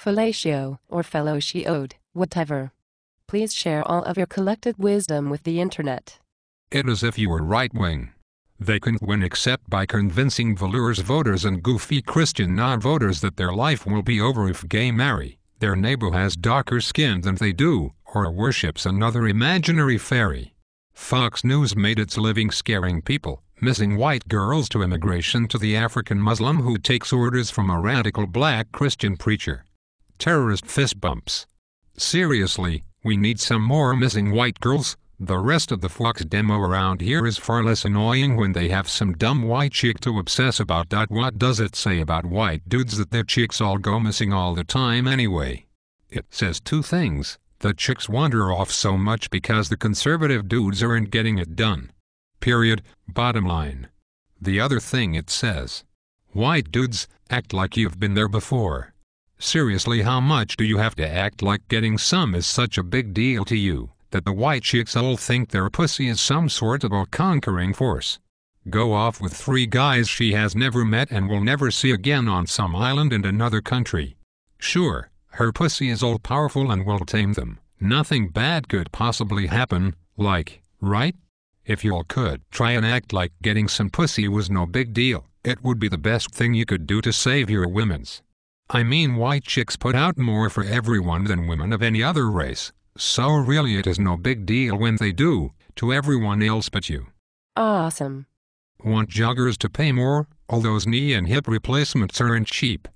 felatio, or fellowship, whatever. Please share all of your collected wisdom with the internet. It is if you were right-wing. They couldn't win except by convincing velours voters and goofy Christian non-voters that their life will be over if gay marry, their neighbor has darker skin than they do, or worships another imaginary fairy. Fox News made its living scaring people, missing white girls to immigration to the African Muslim who takes orders from a radical black Christian preacher. Terrorist fist bumps. Seriously, we need some more missing white girls. The rest of the Fox demo around here is far less annoying when they have some dumb white chick to obsess about. What does it say about white dudes that their chicks all go missing all the time anyway? It says two things. The chicks wander off so much because the conservative dudes aren't getting it done. Period. Bottom line. The other thing it says. White dudes, act like you've been there before. Seriously, how much do you have to act like getting some is such a big deal to you, that the white chicks all think their pussy is some sort of a conquering force? Go off with 3 guys she has never met and will never see again on some island in another country. Sure, her pussy is all powerful and will tame them. Nothing bad could possibly happen, like, right? If you all could try and act like getting some pussy was no big deal, it would be the best thing you could do to save your women's. I mean, white chicks put out more for everyone than women of any other race. So really it is no big deal when they do, to everyone else but you. Awesome. Want joggers to pay more? All those knee and hip replacements aren't cheap.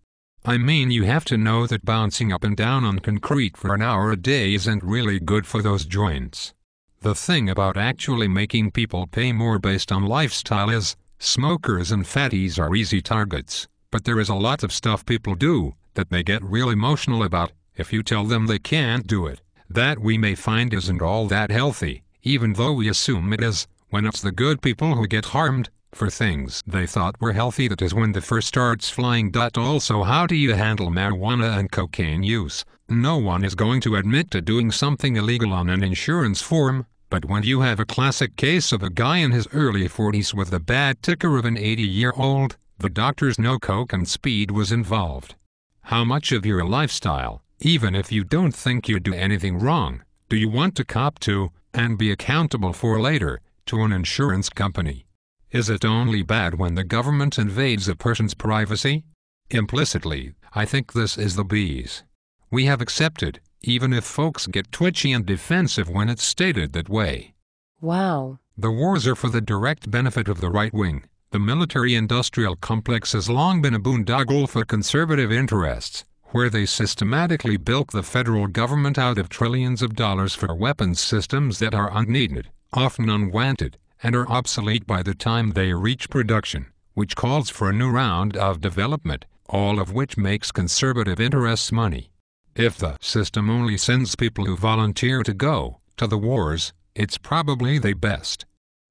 I mean, you have to know that bouncing up and down on concrete for an hour a day isn't really good for those joints. The thing about actually making people pay more based on lifestyle is, smokers and fatties are easy targets, but there is a lot of stuff people do that they get real emotional about if you tell them they can't do it. That we may find isn't all that healthy, even though we assume it is, when it's the good people who get harmed for things they thought were healthy. That is when the fur starts flying. Also, how do you handle marijuana and cocaine use? No one is going to admit to doing something illegal on an insurance form, but when you have a classic case of a guy in his early 40s with the bad ticker of an 80-year-old, the doctors know coke and speed was involved. How much of your lifestyle, even if you don't think you do anything wrong, do you want to cop to, and be accountable for later, to an insurance company? Is it only bad when the government invades a person's privacy? Implicitly, I think this is the bees. We have accepted, even if folks get twitchy and defensive when it's stated that way. Wow. The wars are for the direct benefit of the right wing. The military-industrial complex has long been a boondoggle for conservative interests, where they systematically bilk the federal government out of trillions of dollars for weapons systems that are unneeded, often unwanted, and are obsolete by the time they reach production, which calls for a new round of development, all of which makes conservative interests money. If the system only sends people who volunteer to go to the wars, it's probably the best.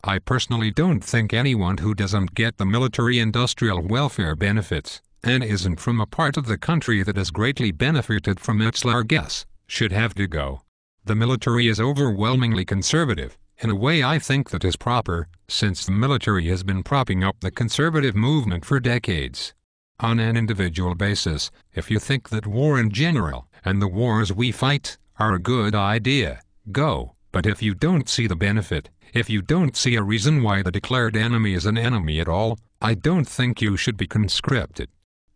I personally don't think anyone who doesn't get the military-industrial welfare benefits, and isn't from a part of the country that has greatly benefited from its largesse, should have to go. The military is overwhelmingly conservative, in a way I think that is proper, since the military has been propping up the conservative movement for decades. On an individual basis, if you think that war in general, and the wars we fight, are a good idea, go. But if you don't see the benefit, if you don't see a reason why the declared enemy is an enemy at all, I don't think you should be conscripted.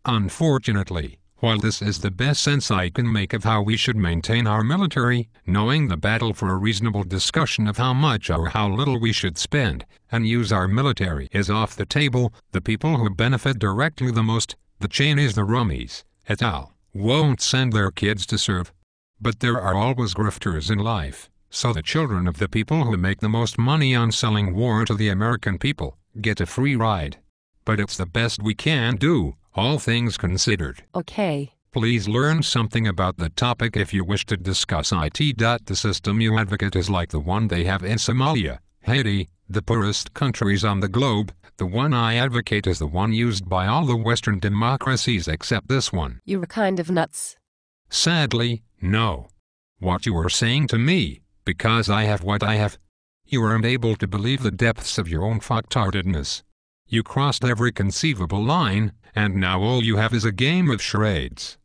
Unfortunately, while this is the best sense I can make of how we should maintain our military, knowing the battle for a reasonable discussion of how much or how little we should spend and use our military is off the table, the people who benefit directly the most, the Cheneys, the Rummies, et al., won't send their kids to serve. But there are always grifters in life, so the children of the people who make the most money on selling war to the American people get a free ride. But it's the best we can do, all things considered. Okay. Please learn something about the topic if you wish to discuss it. The system you advocate is like the one they have in Somalia, Haiti, the poorest countries on the globe. The one I advocate is the one used by all the Western democracies except this one. You were kind of nuts. Sadly, no. What you were saying to me, because I have what I have, you weren't able to believe the depths of your own fucktardedness. You crossed every conceivable line, and now all you have is a game of charades.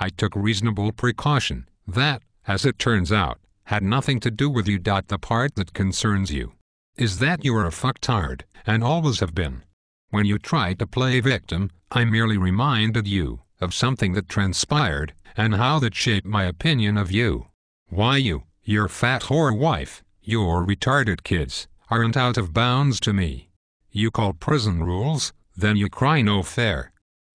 I took reasonable precaution. That, as it turns out, had nothing to do with you. The part that concerns you is that you are a fucktard, and always have been. When you tried to play victim, I merely reminded you of something that transpired, and how that shaped my opinion of you. Why you, your fat whore wife, your retarded kids, aren't out of bounds to me. You call prison rules, then you cry no fair.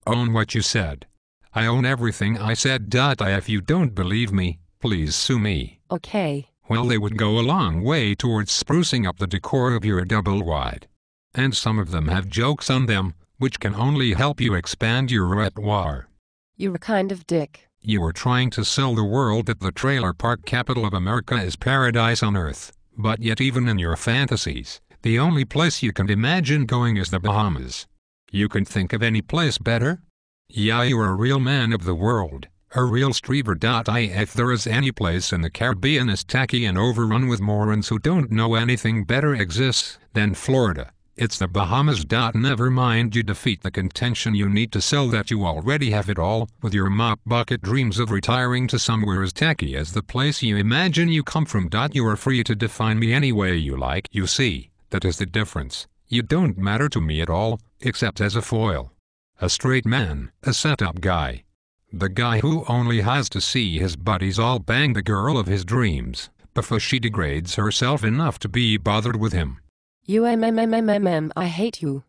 Own what you said. I own everything I said. If you don't believe me, please sue me. Okay. Well, they would go a long way towards sprucing up the decor of your double wide. And some of them have jokes on them, which can only help you expand your repertoire. You're a kind of dick. You are trying to sell the world that the trailer park capital of America is paradise on earth, but yet even in your fantasies, the only place you can imagine going is the Bahamas. You can think of any place better? Yeah, you're a real man of the world, a real streaver. If there is any place in the Caribbean as tacky and overrun with morons who don't know anything better exists, then Florida. It's the Bahamas. Never mind, you defeat the contention you need to sell that you already have it all, with your mop bucket dreams of retiring to somewhere as tacky as the place you imagine you come from. You are free to define me any way you like. You see, that is the difference. You don't matter to me at all, except as a foil. A straight man, a set-up guy. The guy who only has to see his buddies all bang the girl of his dreams, before she degrades herself enough to be bothered with him. I hate you.